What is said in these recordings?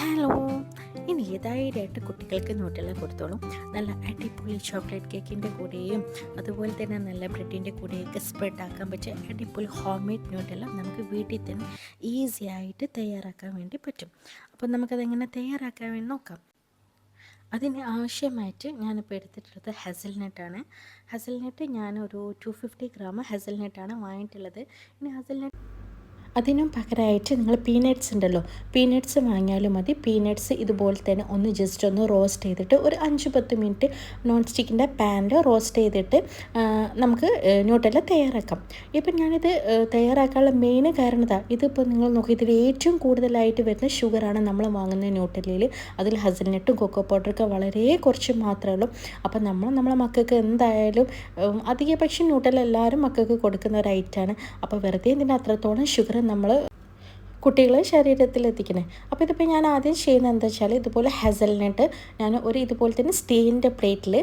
Hello. ഇനി ധൈര്യമായിട്ട് കുട്ടികൾക്ക് ന്യൂട്ടെല്ല കൊടുത്തോളും. നല്ല അടിപൊളി ചോക്ലേറ്റ് കേക്കിൻ്റെ കൂടെയും അതുപോലെ തന്നെ നല്ല ബ്രെഡിൻ്റെ കൂടെയൊക്കെ സ്പ്രെഡ് ആക്കാൻ പറ്റിയ അടിപൊളി ഹോം മെയ്ഡ് ന്യൂട്ടെല്ല നമുക്ക് വീട്ടിൽ തന്നെ ഈസി ആയിട്ട് തയ്യാറാക്കാൻ വേണ്ടി പറ്റും. അപ്പോൾ നമുക്കതെങ്ങനെ തയ്യാറാക്കാൻ വേണ്ടി നോക്കാം. അതിന് ആവശ്യമായിട്ട് ഞാനിപ്പോൾ എടുത്തിട്ടുള്ളത് ഹസൽനട്ടാണ്. ഹസൽനട്ട് ഞാനൊരു 250 ഗ്രാം ഹസൽനട്ടാണ് വാങ്ങിയിട്ടുള്ളത്. ഇനി ഹസൽനട്ട് അതിനും പകരമായിട്ട് നിങ്ങൾ പീനട്ട്സ് ഉണ്ടല്ലോ, പീനട്ട്സ് വാങ്ങിയാലും മതി. പീനട്ട്സ് ഇതുപോലെ തന്നെ ജസ്റ്റ് ഒന്ന് റോസ്റ്റ് ചെയ്തിട്ട് ഒരു 5-10 മിനിറ്റ് നോൺ സ്റ്റിക്കിൻ്റെ പാനിൽ റോസ്റ്റ് ചെയ്തിട്ട് നമുക്ക് ന്യൂട്ടെല്ല തയ്യാറാക്കാം. ഇപ്പം ഞാനിത് തയ്യാറാക്കാനുള്ള മെയിൻ കാരണം ഇതിപ്പോൾ നിങ്ങൾ നോക്കി, ഇതിൽ ഏറ്റവും കൂടുതലായിട്ട് വരുന്ന ഷുഗറാണ് നമ്മൾ വാങ്ങുന്ന ന്യൂട്ടെല്ലയിൽ. അതിൽ ഹസൽനട്ടും കൊക്കോ പൗഡറൊക്കെ വളരെ കുറച്ച് മാത്രമേ ഉള്ളൂ. അപ്പം നമ്മളെ മക്കൾക്ക് എന്തായാലും അധികപക്ഷം ന്യൂട്ടെല്ല എല്ലാവരും മക്കൾക്ക് കൊടുക്കുന്ന ഒരു ഐറ്റമാണ്. അപ്പോൾ വെറുതെ ഇതിൻ്റെ അത്രത്തോളം ഷുഗർ നമ്മൾ കുട്ടികളെ ശരീരത്തിലെത്തിക്കണേ. അപ്പോൾ ഇതിപ്പോൾ ഞാൻ ആദ്യം ചെയ്യുന്നത് എന്താ വെച്ചാൽ, ഇതുപോലെ ഹസൽനട്ട് ഞാൻ ഒരു ഇതുപോലെ തന്നെ സ്റ്റീലിൻ്റെ പ്ലേറ്റിൽ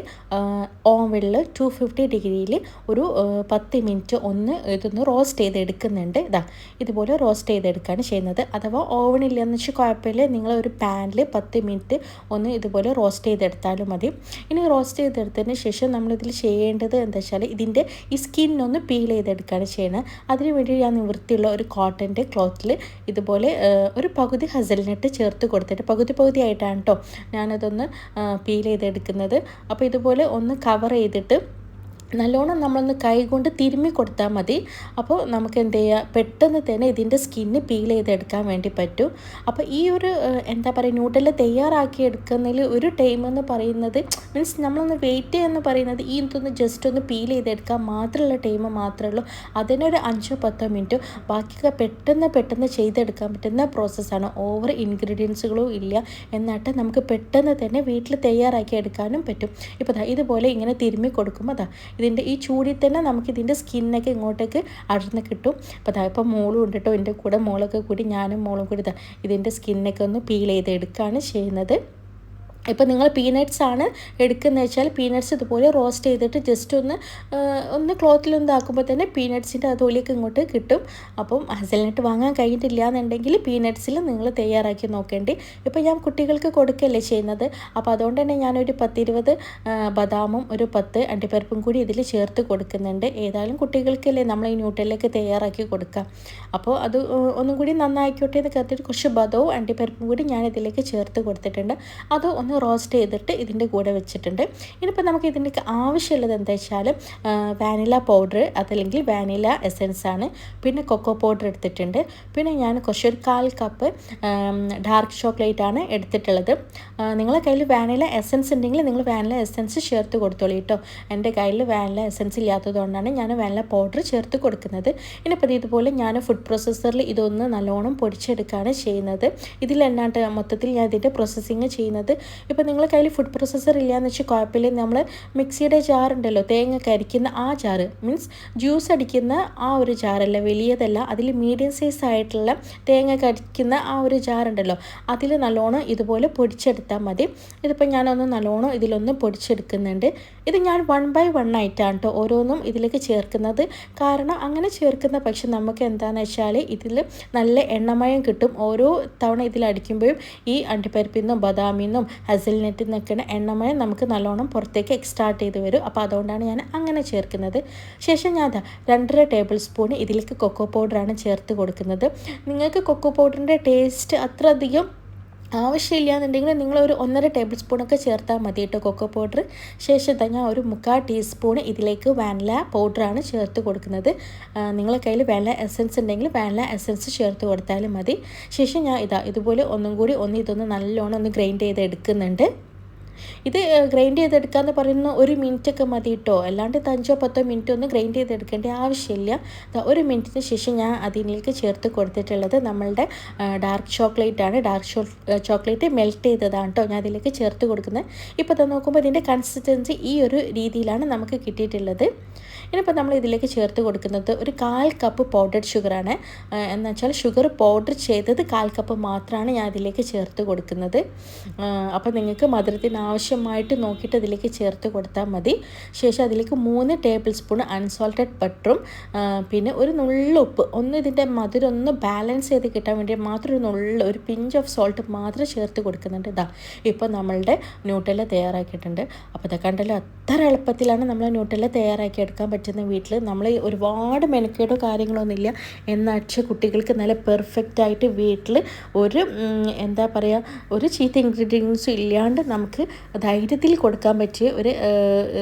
ഓവനിൽ 250 ഡിഗ്രിയിൽ ഒരു 10 മിനിറ്റ് ഇതൊന്ന് റോസ്റ്റ് ചെയ്തെടുക്കുന്നുണ്ട്. ഇതുപോലെ റോസ്റ്റ് ചെയ്തെടുക്കുകയാണ് ചെയ്യുന്നത്. അഥവാ ഓവനില്ലെന്ന് വെച്ചാൽ കുഴപ്പമില്ല, നിങ്ങൾ ഒരു പാനിൽ 10 മിനിറ്റ് ഇതുപോലെ റോസ്റ്റ് ചെയ്തെടുത്താലും മതി. ഇനി റോസ്റ്റ് ചെയ്തെടുത്തതിന് ശേഷം നമ്മളിതിൽ ചെയ്യേണ്ടത് എന്താ വെച്ചാൽ, ഇതിൻ്റെ ഈ സ്കിന്നൊന്ന് പീൽ ചെയ്തെടുക്കുകയാണ് ചെയ്യുന്നത്. അതിന് വേണ്ടി ഞാൻ വൃത്തിയുള്ള ഒരു കോട്ടൻ്റെ ക്ലോത്തിൽ ഇതുപോലെ ഒരു പകുതി ഹസൽനട്ട് ചേർത്ത് കൊടുത്തിട്ട് പകുതി ആയിട്ടാണ് കേട്ടോ ഞാനതൊന്ന് പീൽ ചെയ്തെടുക്കുന്നത്. അപ്പോൾ ഇതുപോലെ ഒന്ന് കവർ ചെയ്തിട്ട് നല്ലോണം നമ്മളൊന്ന് കൈ കൊണ്ട് തിരുമ്മി കൊടുത്താൽ മതി. അപ്പോൾ നമുക്ക് എന്ത് ചെയ്യുക, പെട്ടെന്ന് തന്നെ ഇതിൻ്റെ സ്കിന്ന് പീൽ ചെയ്തെടുക്കാൻ വേണ്ടി പറ്റും. അപ്പോൾ ഈ ഒരു എന്താ പറയുക, ന്യൂട്ടെല്ല തയ്യാറാക്കി എടുക്കുന്നതിൽ ഒരു ടൈം എന്ന് പറയുന്നത്, മീൻസ് നമ്മളൊന്ന് വെയിറ്റ് ചെയ്യുമെന്ന് പറയുന്നത് ഈ ഇതൊന്ന് ജസ്റ്റ് ഒന്ന് പീൽ ചെയ്തെടുക്കാൻ മാത്രമുള്ള ടൈം മാത്രമേ ഉള്ളൂ. അതിനൊരു 5-10 മിനിറ്റ്. ബാക്കിയൊക്കെ പെട്ടെന്ന് ചെയ്തെടുക്കാൻ പറ്റുന്ന പ്രോസസ്സാണ്. ഓവർ ഇൻഗ്രീഡിയൻസുകളും ഇല്ല, എന്നിട്ട് നമുക്ക് പെട്ടെന്ന് തന്നെ വീട്ടിൽ തയ്യാറാക്കി എടുക്കാനും പറ്റും. ഇപ്പോൾ ഇതുപോലെ ഇങ്ങനെ തിരുമ്മി കൊടുക്കുമ്പോൾ ഇതിൻ്റെ ഈ ചൂടിൽ തന്നെ നമുക്കിതിൻ്റെ സ്കിന്നൊക്കെ ഇങ്ങോട്ടേക്ക് അടർന്ന് കിട്ടും. അപ്പോൾ ഇപ്പോൾ മോളും ഉണ്ട് കേട്ടോ, എൻ്റെ കൂടെ മോളൊക്കെ കൂടി ഞാനും മോളും കൂടി ഇതിൻ്റെ സ്കിന്നൊക്കെ ഒന്ന് പീൽ ചെയ്തെടുക്കുകയാണ് ചെയ്യുന്നത്. ഇപ്പോൾ നിങ്ങൾ പീനട്ട്സ് ആണ് എടുക്കുന്നത് വെച്ചാൽ പീനട്ട്സ് ഇതുപോലെ റോസ്റ്റ് ചെയ്തിട്ട് ജസ്റ്റ് ഒന്ന് ക്ലോത്തിലൊന്ന് ആക്കുമ്പോൾ തന്നെ പീനട്ട്സിൻ്റെ തൊലിയൊക്കെ ഇങ്ങോട്ട് കിട്ടും. അപ്പം ഹസൽനട്ട് വാങ്ങാൻ കഴിഞ്ഞിട്ടില്ല എന്നുണ്ടെങ്കിൽ പീനട്ട്സിൽ നിങ്ങൾ തയ്യാറാക്കി നോക്കേണ്ടി. ഇപ്പോൾ ഞാൻ കുട്ടികൾക്ക് കൊടുക്കുകയല്ലേ ചെയ്യുന്നത്, അപ്പോൾ അതുകൊണ്ട് തന്നെ ഞാനൊരു 10-20 ബദാമും ഒരു 10 അണ്ടിപ്പരിപ്പും കൂടി ഇതിൽ ചേർത്ത് കൊടുക്കുന്നുണ്ട്. ഏതായാലും കുട്ടികൾക്കല്ലേ നമ്മൾ ഈ ന്യൂട്ടെല്ലയൊക്കെ തയ്യാറാക്കി കൊടുക്കാം. അപ്പോൾ അത് ഒന്നും കൂടി നന്നായിക്കോട്ടെ എന്ന് കരുതിയിട്ട് കുറച്ച് ബദവും അണ്ടിപ്പരിപ്പും കൂടി ഞാൻ ഇതിലേക്ക് ചേർത്ത് കൊടുത്തിട്ടുണ്ട്. അത് റോസ്റ്റ് ചെയ്തിട്ട് ഇതിൻ്റെ കൂടെ വെച്ചിട്ടുണ്ട്. ഇനിയിപ്പോൾ നമുക്ക് ഇതിൻ്റെ ആവശ്യമുള്ളത് എന്താ വെച്ചാൽ, വാനില പൗഡർ അതല്ലെങ്കിൽ വാനില എസൻസ് ആണ്. പിന്നെ കൊക്കോ പൗഡർ എടുത്തിട്ടുണ്ട്. പിന്നെ ഞാൻ കുറച്ചൊരു 1/4 കപ്പ് ഡാർക്ക് ചോക്ലേറ്റ് ആണ് എടുത്തിട്ടുള്ളത്. നിങ്ങളുടെ കയ്യിൽ വാനില എസൻസ് ഉണ്ടെങ്കിൽ നിങ്ങൾ വാനില എസൻസ് ചേർത്ത് കൊടുത്തോളൂ കേട്ടോ. എൻ്റെ കയ്യിൽ വാനില എസൻസ് ഇല്ലാത്തതുകൊണ്ടാണ് ഞാൻ വാനില പൗഡർ ചേർത്ത് കൊടുക്കുന്നത്. ഇനിയിപ്പോൾ ഇതുപോലെ ഞാൻ ഫുഡ് പ്രോസസ്സറിൽ ഇതൊന്ന് നല്ലോണം പൊടിച്ചെടുക്കുകയാണ് ചെയ്യുന്നത്. ഇതിലെന്നാണ്ട് മൊത്തത്തിൽ ഞാൻ ഇതിൻ്റെ പ്രോസസ്സിങ് ചെയ്യുന്നത്. ഇപ്പോൾ നിങ്ങളുടെ കയ്യിൽ ഫുഡ് പ്രോസസ്സർ ഇല്ലയെന്ന് വെച്ചാൽ കുഴപ്പമില്ല, നമ്മൾ മിക്സിയുടെ ജാറുണ്ടല്ലോ, തേങ്ങ കരിക്കുന്ന ആ ജാറ്, മീൻസ് ജ്യൂസ് അടിക്കുന്ന ആ ഒരു ജാറല്ല, വലിയതല്ല, അതിൽ മീഡിയം സൈസ് ആയിട്ടുള്ള തേങ്ങ കരിക്കുന്ന ആ ഒരു ജാറുണ്ടല്ലോ, അതിൽ നല്ലോണം ഇതുപോലെ പൊടിച്ചെടുത്താൽ മതി. ഇതിപ്പോൾ ഞാനൊന്ന് നല്ലോണം ഇതിലൊന്ന് പൊടിച്ചെടുക്കുന്നുണ്ട്. ഇത് ഞാൻ 1 by 1 ആയിട്ടാണ് കേട്ടോ ഓരോന്നും ഇതിലേക്ക് ചേർക്കുന്നത്. കാരണം അങ്ങനെ ചേർക്കുന്ന പക്ഷെ നമുക്ക് എന്താണെന്ന് വെച്ചാൽ ഇതിൽ നല്ല എണ്ണമയം കിട്ടും. ഓരോ തവണ ഇതിലടിക്കുമ്പോഴും ഈ അണ്ടിപ്പരിപ്പിൽ നിന്നും ബദാമിൽ നിന്നും ഹസൽനട്ടിൽ നിൽക്കുന്ന എണ്ണമയം നമുക്ക് നല്ലോണം പുറത്തേക്ക് എക്സ്ട്രാക്ട് ചെയ്ത് വരും. അപ്പോൾ അതുകൊണ്ടാണ് ഞാൻ അങ്ങനെ ചേർക്കുന്നത്. ശേഷം ഞാൻ 2.5 ടേബിൾ സ്പൂൺ ഇതിലേക്ക് കൊക്കോ പൗഡറാണ് ചേർത്ത് കൊടുക്കുന്നത്. നിങ്ങൾക്ക് കൊക്കോ പൗഡറിൻ്റെ ടേസ്റ്റ് അത്ര അധികം ആവശ്യമില്ല എന്നുണ്ടെങ്കിൽ നിങ്ങളൊരു 1.5 ടേബിൾ സ്പൂണൊക്കെ ചേർത്താൽ മതി കേട്ടോ കൊക്കോ പൗഡർ. ശേഷം ഞാൻ ഒരു 3/4 ടീസ്പൂൺ ഇതിലേക്ക് വാനില പൗഡറാണ് ചേർത്ത് കൊടുക്കുന്നത്. നിങ്ങളുടെ കയ്യിൽ വാനില എസൻസ് ഉണ്ടെങ്കിൽ വാനില എസൻസ് ചേർത്ത് കൊടുത്താലും മതി. ശേഷം ഞാൻ ഇതുപോലെ ഇതൊന്ന് നല്ലോണം ഗ്രൈൻഡ് ചെയ്ത് എടുക്കുന്നുണ്ട്. ഇത് ഗ്രൈൻഡ് ചെയ്തെടുക്കാമെന്ന് പറയുന്ന 1 മിനിറ്റൊക്കെ മതി കേട്ടോ, അല്ലാണ്ട് 5-10 മിനിറ്റ് ഒന്നും ഗ്രൈൻഡ് ചെയ്തെടുക്കേണ്ട ആവശ്യമില്ല. 1 മിനിറ്റിന് ശേഷം ഞാൻ അതിലേക്ക് ചേർത്ത് കൊടുത്തിട്ടുള്ളത് നമ്മളുടെ ഡാർക്ക് ചോക്ലേറ്റ് ആണ്. ഡാർക്ക് ചോക്ലേറ്റ് മെൽറ്റ് ചെയ്തതാണ് കേട്ടോ ഞാൻ അതിലേക്ക് ചേർത്ത് കൊടുക്കുന്നത്. ഇപ്പോൾ നോക്കുമ്പോൾ ഇതിൻ്റെ കൺസിസ്റ്റൻസി ഈ ഒരു രീതിയിലാണ് നമുക്ക് കിട്ടിയിട്ടുള്ളത്. ഇനിയിപ്പോൾ നമ്മൾ ഇതിലേക്ക് ചേർത്ത് കൊടുക്കുന്നത് ഒരു 1/4 കപ്പ് പൗഡർഡ് ഷുഗറാണ്. എന്ന് വെച്ചാൽ ഷുഗർ പൗഡർ ചെയ്തത് 1/4 കപ്പ് മാത്രമാണ് ഞാൻ ഇതിലേക്ക് ചേർത്ത് കൊടുക്കുന്നത്. അപ്പോൾ നിങ്ങൾക്ക് മധുരത്തിന് ആവശ്യമായിട്ട് നോക്കിയിട്ട് അതിലേക്ക് ചേർത്ത് കൊടുത്താൽ മതി. ശേഷം അതിലേക്ക് 3 ടേബിൾ സ്പൂൺ അൺസോൾട്ടഡ് ബട്ടറും പിന്നെ ഒരു നുള്ളുപ്പ് ഇതിൻ്റെ മധുരം ഒന്ന് ബാലൻസ് ചെയ്ത് കിട്ടാൻ വേണ്ടി മാത്രം ഒരു പിഞ്ച് ഓഫ് സോൾട്ട് മാത്രം ചേർത്ത് കൊടുക്കുന്നുണ്ട്. ഇപ്പോൾ നമ്മളുടെ ന്യൂട്ടെല്ല തയ്യാറാക്കിയിട്ടുണ്ട്. അപ്പോൾ ഇത് കണ്ടല്ലോ, അത്ര എളുപ്പത്തിലാണ് നമ്മൾ ന്യൂട്ടെല്ല തയ്യാറാക്കി എടുക്കാൻ പറ്റുന്ന വീട്ടിൽ. നമ്മൾ ഒരുപാട് മെനക്കേടോ കാര്യങ്ങളൊന്നുമില്ല. എന്നാൽ കുട്ടികൾക്ക് നല്ല പെർഫെക്റ്റ് ആയിട്ട് വീട്ടിൽ എന്താ പറയുക, ഒരു ചീത്ത ഇൻഗ്രീഡിയൻസും ഇല്ലാണ്ട് നമുക്ക് ധൈര്യത്തിൽ കൊടുക്കാൻ പറ്റിയ ഒരു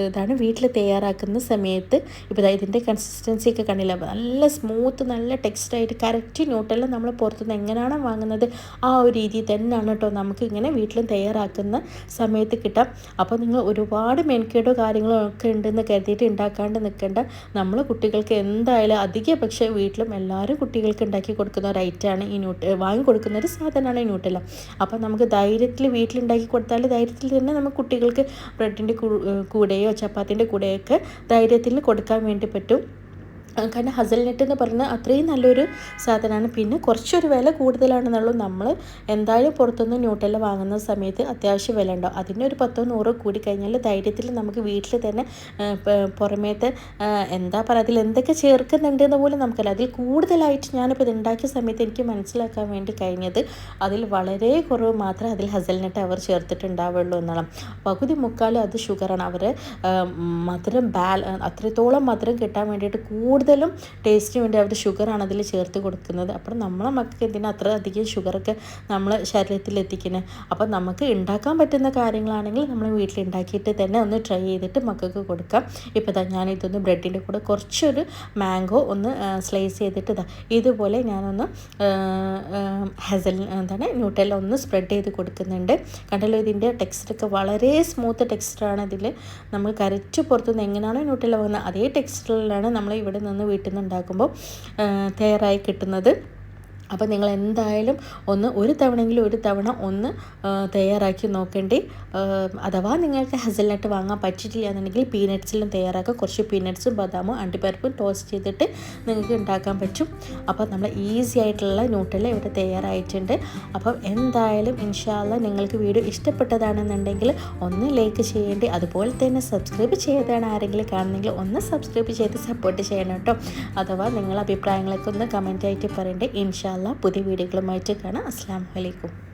ഇതാണ് വീട്ടിൽ തയ്യാറാക്കുന്ന സമയത്ത്. ഇപ്പോൾ ഇതിൻ്റെ കൺസിസ്റ്റൻസി ഒക്കെ കണ്ടില്ല, നല്ല സ്മൂത്ത്, നല്ല ടെക്സ്റ്റായിട്ട് കറക്റ്റ് ന്യൂട്ടെല്ല നമ്മൾ പുറത്തുനിന്ന് എങ്ങനെയാണോ വാങ്ങുന്നത് ആ ഒരു രീതി തന്നെയാണ് കേട്ടോ നമുക്ക് ഇങ്ങനെ വീട്ടിലും തയ്യാറാക്കുന്ന സമയത്ത് കിട്ടാം. അപ്പോൾ നിങ്ങൾ ഒരുപാട് മെനക്കേടോ കാര്യങ്ങളോ ഒക്കെ ഉണ്ടെന്ന് കരുതിയിട്ട് ഉണ്ടാക്കാണ്ട് നിൽക്കേണ്ട. നമ്മൾ കുട്ടികൾക്ക് എന്തായാലും പക്ഷേ വീട്ടിലും എല്ലാവരും കുട്ടികൾക്ക് ഉണ്ടാക്കി കൊടുക്കുന്ന ഒരു ഐറ്റമാണ് ഈ വാങ്ങി കൊടുക്കുന്ന ഒരു സാധനമാണ് ഈ ന്യൂട്ടെല്ല. അപ്പോൾ നമുക്ക് ധൈര്യത്തിൽ വീട്ടിലുണ്ടാക്കി കൊടുത്താൽ ധൈര്യത്തിൽ തന്നെ നമുക്ക് കുട്ടികൾക്ക് ബ്രെഡിൻ്റെ കൂടെയോ ചപ്പാത്തിൻ്റെ കൂടെയൊക്കെ ധൈര്യത്തിൽ കൊടുക്കാൻ വേണ്ടി പറ്റും. കാരണം ഹസൽനട്ട് എന്ന് പറയുന്നത് അത്രയും നല്ലൊരു സാധനമാണ്. പിന്നെ കുറച്ചൊരു വില കൂടുതലാണെന്നുള്ളൂ. നമ്മൾ എന്തായാലും പുറത്തുനിന്ന് ന്യൂട്ടെല്ല വാങ്ങുന്ന സമയത്ത് അത്യാവശ്യം വില ഉണ്ടാവും. അതിൻ്റെ ഒരു 10-100 കൂടി കഴിഞ്ഞാൽ ധൈര്യത്തിൽ നമുക്ക് വീട്ടിൽ തന്നെ പുറമേത്തെ എന്താ പറയുക, അതിൽ എന്തൊക്കെ ചേർക്കുന്നുണ്ടെന്ന് പോലും നമുക്കല്ല. അതിൽ കൂടുതലായിട്ട് ഞാനിപ്പോൾ ഇത് ഉണ്ടാക്കിയ സമയത്ത് എനിക്ക് മനസ്സിലാക്കാൻ വേണ്ടി കഴിഞ്ഞത് അതിൽ വളരെ കുറവ് മാത്രമേ അതിൽ ഹസൽനട്ട് അവർ ചേർത്തിട്ടുണ്ടാവുള്ളൂ എന്നാണ്. പകുതി മുക്കാലും അത് ഷുഗറാണ്. അവർ മധുരം അത്രത്തോളം മധുരം കിട്ടാൻ വേണ്ടിയിട്ട് കൂടുതലും ടേസ്റ്റിന് വേണ്ടി അവർ ഷുഗറാണ് അതിൽ ചേർത്ത് കൊടുക്കുന്നത്. അപ്പോൾ നമ്മളെ മക്കൾക്ക് എന്തിനാ അത്ര അധികം ഷുഗറൊക്കെ നമ്മൾ ശരീരത്തിൽ എത്തിക്കുന്നത്? അപ്പോൾ നമുക്ക് ഉണ്ടാക്കാൻ പറ്റുന്ന കാര്യങ്ങളാണെങ്കിൽ നമ്മൾ വീട്ടിൽ ഉണ്ടാക്കിയിട്ട് തന്നെ ഒന്ന് ട്രൈ ചെയ്തിട്ട് മക്കൾക്ക് കൊടുക്കാം. ഇപ്പോൾ ഞാനിതൊന്ന് ബ്രെഡിൻ്റെ കൂടെ കുറച്ചൊരു മാംഗോ ഒന്ന് സ്ലൈസ് ചെയ്തിട്ട് ഇതുപോലെ ഞാനൊന്ന് ന്യൂട്ടെല്ല ഒന്ന് സ്പ്രെഡ് ചെയ്ത് കൊടുക്കുന്നുണ്ട്. കണ്ടല്ലോ, ഇതിൻ്റെ ടെക്സ്ചറൊക്കെ വളരെ സ്മൂത്ത് ടെക്സ്ചറാണ്. ഇതിൽ നമ്മൾ കറക്റ്റ് പുറത്തുനിന്ന് എങ്ങനെയാണോ ന്യൂട്ടെല്ല വന്നത് അതേ ടെക്സ്ചറിലാണ് നമ്മൾ ഇവിടെ നിന്ന് വീട്ടിൽ നിന്ന് ഉണ്ടാക്കുമ്പോൾ തയ്യാറായി കിട്ടുന്നത്. അപ്പോൾ നിങ്ങൾ എന്തായാലും ഒരു തവണ ഒന്ന് തയ്യാറാക്കി നോക്കേണ്ടി. അഥവാ നിങ്ങൾക്ക് ഹസൽനട്ട് വാങ്ങാൻ പറ്റിയിട്ടില്ല എന്നുണ്ടെങ്കിൽ പീനട്ട്സിലും തയ്യാറാക്കാം. കുറച്ച് പീനട്ട്സും ബദാമും അണ്ടിപ്പരിപ്പും ടോസ്റ്റ് ചെയ്തിട്ട് നിങ്ങൾക്ക് ഉണ്ടാക്കാൻ പറ്റും. അപ്പോൾ നമ്മൾ ഈസി ആയിട്ടുള്ള ന്യൂട്ടെല്ല ഇവിടെ തയ്യാറായിട്ടുണ്ട്. അപ്പം എന്തായാലും ഇൻഷാ അല്ലാഹ് നിങ്ങൾക്ക് വീഡിയോ ഇഷ്ടപ്പെട്ടതാണെന്നുണ്ടെങ്കിൽ ഒന്ന് ലൈക്ക് ചെയ്യേണ്ടി. അതുപോലെ തന്നെ സബ്സ്ക്രൈബ് ചെയ്താണ് ആരെങ്കിലും കാണുന്നെങ്കിൽ ഒന്ന് സബ്സ്ക്രൈബ് ചെയ്ത് സപ്പോർട്ട് ചെയ്യണം കേട്ടോ. അഥവാ നിങ്ങളുടെ അഭിപ്രായങ്ങളൊക്കെ ഒന്ന് കമൻറ്റായിട്ട് പറയണ്ടേ. ഇൻഷാ അല്ലാഹ് പുതിയ വീഡിയോകളുമായിട്ട് കാണാം. അസ്സലാമു അലൈക്കും.